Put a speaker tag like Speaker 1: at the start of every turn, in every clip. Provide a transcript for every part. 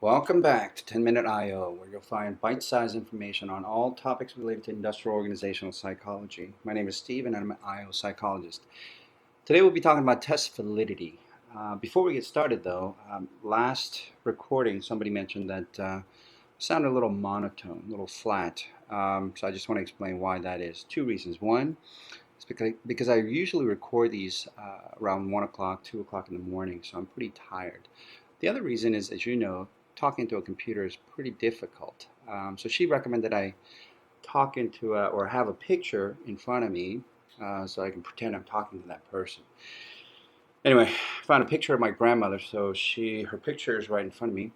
Speaker 1: Welcome back to 10-Minute IO, where you'll find bite-sized information on all topics related to industrial organizational psychology. My name is Steve, and I'm an IO psychologist. Today we'll be talking about test validity. Before we get started, though, last recording somebody mentioned that sounded a little monotone, a little flat. So I just want to explain why that is. Two reasons. One is because I usually record these around 1 o'clock, 2 o'clock in the morning, so I'm pretty tired. The other reason is, as you know, talking to a computer is pretty difficult. So she recommended I talk into or have a picture in front of me so I can pretend I'm talking to that person. Anyway, I found a picture of my grandmother, so her picture is right in front of me.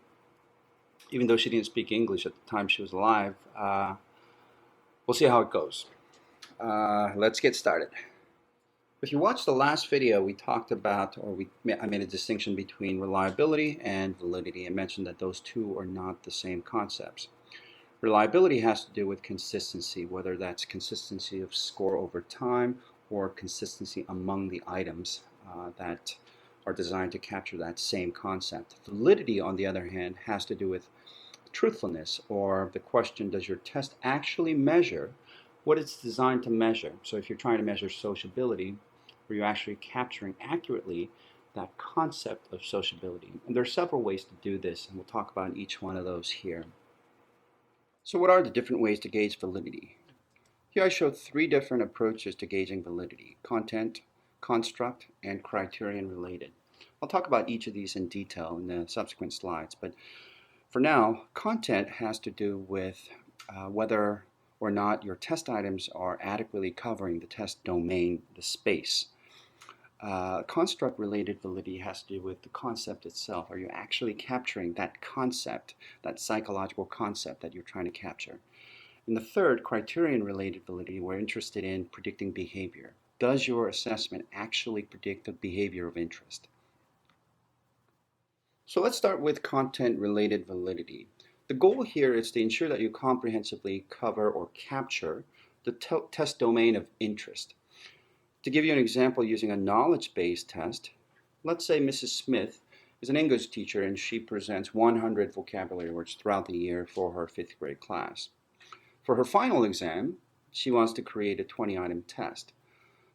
Speaker 1: Even though she didn't speak English at the time she was alive, we'll see how it goes. Let's get started. If you watched the last video, we talked about, I made a distinction between reliability and validity and mentioned that those two are not the same concepts. Reliability has to do with consistency, whether that's consistency of score over time or consistency among the items that are designed to capture that same concept. Validity, on the other hand, has to do with truthfulness, or the question, does your test actually measure what it's designed to measure? So if you're trying to measure sociability, are you actually capturing accurately that concept of sociability? And there are several ways to do this, and we'll talk about each one of those here. So what are the different ways to gauge validity? Here I show three different approaches to gauging validity: content, construct, and criterion-related. I'll talk about each of these in detail in the subsequent slides, but for now, content has to do with whether or not your test items are adequately covering the test domain, the space. Construct-related validity has to do with the concept itself. Are you actually capturing that concept, that psychological concept that you're trying to capture? And the third, criterion-related validity, we're interested in predicting behavior. Does your assessment actually predict the behavior of interest? So let's start with content-related validity. The goal here is to ensure that you comprehensively cover or capture the test domain of interest. To give you an example using a knowledge-based test, let's say Mrs. Smith is an English teacher and she presents 100 vocabulary words throughout the year for her 5th grade class. For her final exam, she wants to create a 20-item test.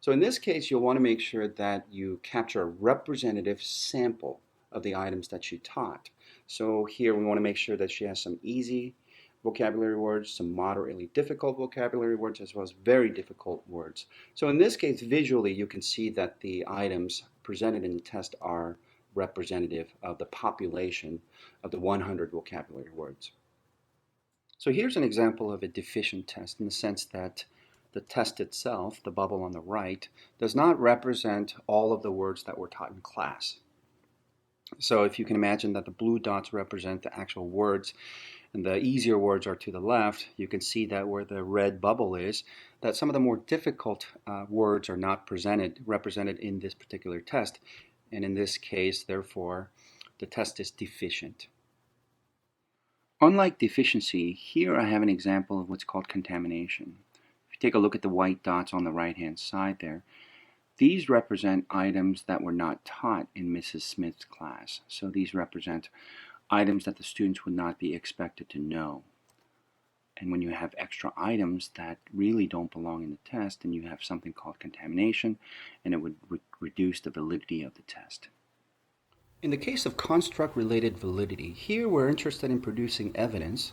Speaker 1: So in this case, you'll want to make sure that you capture a representative sample of the items that she taught. So here we want to make sure that she has some easy vocabulary words, some moderately difficult vocabulary words, as well as very difficult words. So in this case, visually, you can see that the items presented in the test are representative of the population of the 100 vocabulary words. So here's an example of a deficient test in the sense that the test itself, the bubble on the right, does not represent all of the words that were taught in class. So if you can imagine that the blue dots represent the actual words and the easier words are to the left, you can see that where the red bubble is, that some of the more difficult words are not represented in this particular test. And in this case, therefore, the test is deficient. Unlike deficiency, here I have an example of what's called contamination. If you take a look at the white dots on the right-hand side there, these represent items that were not taught in Mrs. Smith's class. So these represent items that the students would not be expected to know. And when you have extra items that really don't belong in the test, then you have something called contamination, and it would reduce the validity of the test. In the case of construct-related validity, here we're interested in producing evidence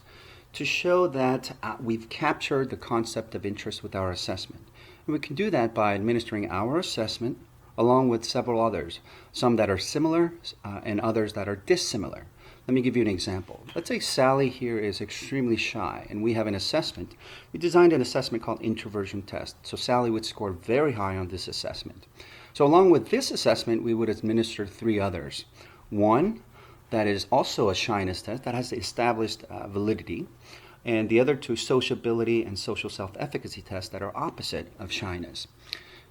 Speaker 1: to show that we've captured the concept of interest with our assessment. And we can do that by administering our assessment along with several others, some that are similar and others that are dissimilar. Let me give you an example. Let's say Sally here is extremely shy and we have an assessment. We designed an assessment called introversion test. So Sally would score very high on this assessment. So along with this assessment, we would administer three others. One that is also a shyness test that has established validity, and the other two, sociability and social self-efficacy tests that are opposite of shyness.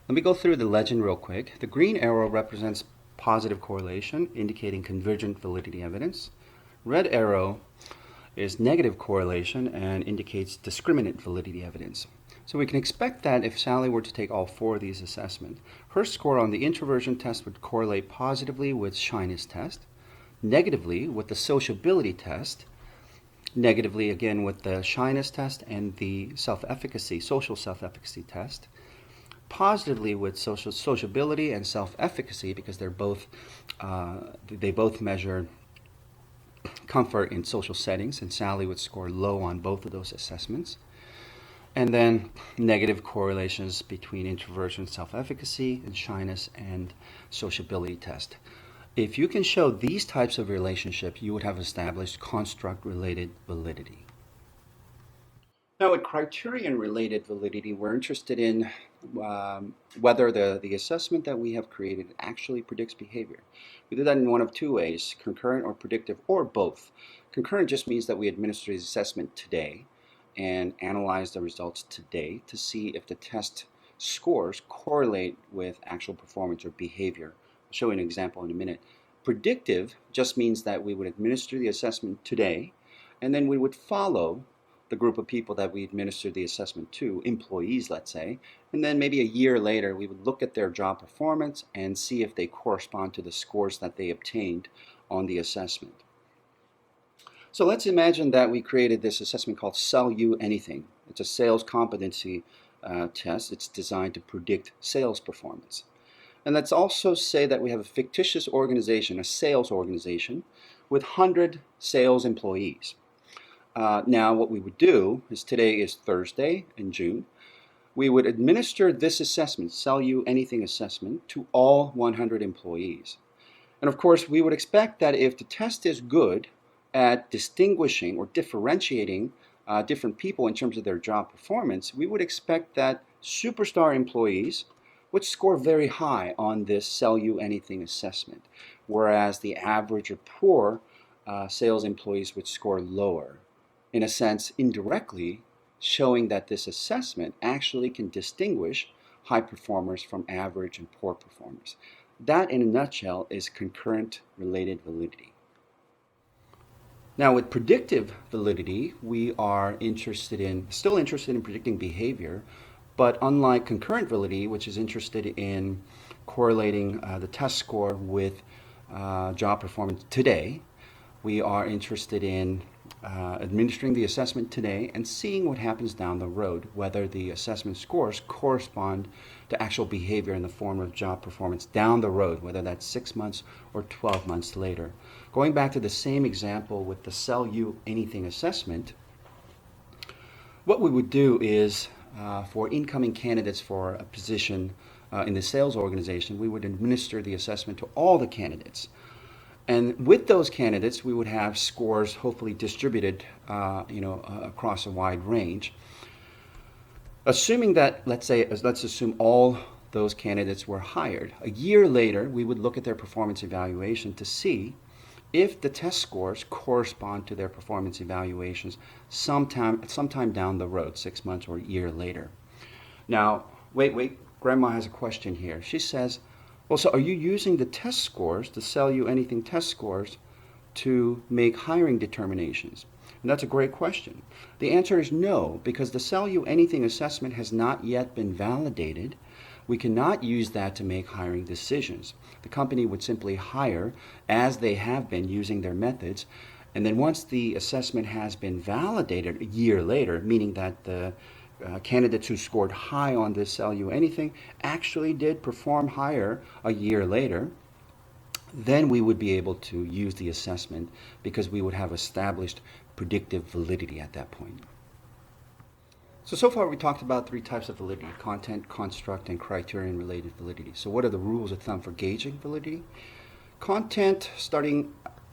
Speaker 1: Let me go through the legend real quick. The green arrow represents positive correlation, indicating convergent validity evidence. Red arrow is negative correlation and indicates discriminant validity evidence. So we can expect that if Sally were to take all four of these assessments, her score on the introversion test would correlate positively with shyness test, negatively with the sociability test, negatively again with the shyness test and the self-efficacy, social self-efficacy test, positively with sociability and self-efficacy because they both measure comfort in social settings, and Sally would score low on both of those assessments. And then negative correlations between introversion, self-efficacy, and shyness and sociability test. If you can show these types of relationships, you would have established construct-related validity. Now, with criterion-related validity, we're interested in whether the assessment that we have created actually predicts behavior. We do that in one of two ways, concurrent or predictive, or both. Concurrent just means that we administer the assessment today and analyze the results today to see if the test scores correlate with actual performance or behavior. I'll show you an example in a minute. Predictive just means that we would administer the assessment today, and then we would follow the group of people that we administered the assessment to, employees, let's say, and then maybe a year later we would look at their job performance and see if they correspond to the scores that they obtained on the assessment. So let's imagine that we created this assessment called Sell You Anything. It's a sales competency test. It's designed to predict sales performance. And let's also say that we have a fictitious organization, a sales organization, with 100 sales employees. Now what we would do is, today is Thursday in June, we would administer this assessment, Sell You Anything assessment, to all 100 employees. And of course, we would expect that if the test is good at distinguishing or differentiating different people in terms of their job performance, we would expect that superstar employees would score very high on this Sell You Anything assessment, whereas the average or poor sales employees would score lower. In a sense, indirectly showing that this assessment actually can distinguish high performers from average and poor performers. That, in a nutshell, is concurrent related validity. Now, with predictive validity, we are still interested in predicting behavior, but unlike concurrent validity, which is interested in correlating the test score with job performance today, we are interested in administering the assessment today and seeing what happens down the road, whether the assessment scores correspond to actual behavior in the form of job performance down the road, whether that's 6 months or 12 months later. Going back to the same example with the Sell You Anything assessment, what we would do is for incoming candidates for a position in the sales organization, we would administer the assessment to all the candidates. And with those candidates, we would have scores hopefully distributed across a wide range. Assuming that, let's assume all those candidates were hired. A year later, we would look at their performance evaluation to see if the test scores correspond to their performance evaluations sometime down the road, 6 months or a year later. Now, wait, Grandma has a question here. She says, well, so are you using the test scores, the Sell You Anything test scores, to make hiring determinations? And that's a great question. The answer is no, because the Sell You Anything assessment has not yet been validated. We cannot use that to make hiring decisions. The company would simply hire as they have been using their methods, and then once the assessment has been validated a year later, meaning that the candidates who scored high on this Sell You Anything actually did perform higher a year later, then we would be able to use the assessment because we would have established predictive validity at that point. So far we talked about 3 types of validity: content, construct, and criterion-related validity. So what are the rules of thumb for gauging validity? Starting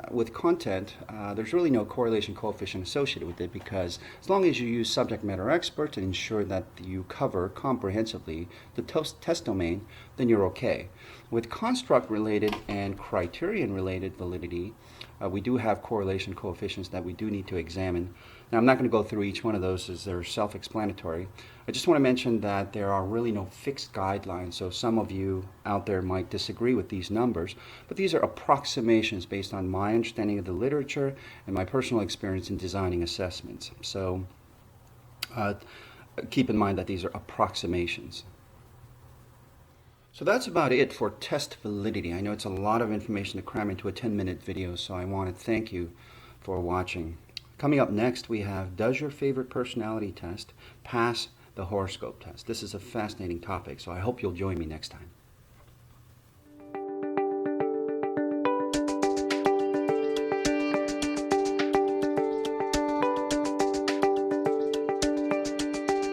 Speaker 1: with content, there's really no correlation coefficient associated with it, because as long as you use subject matter experts and ensure that you cover comprehensively the test domain, then you're okay. With construct-related and criterion-related validity, we do have correlation coefficients that we do need to examine. Now, I'm not going to go through each one of those as they're self-explanatory. I just want to mention that there are really no fixed guidelines, so some of you out there might disagree with these numbers, but these are approximations based on my understanding of the literature and my personal experience in designing assessments. So keep in mind that these are approximations. So that's about it for test validity. I know it's a lot of information to cram into a 10-minute video, so I want to thank you for watching. Coming up next, we have, does your favorite personality test pass the horoscope test? This is a fascinating topic, so I hope you'll join me next time.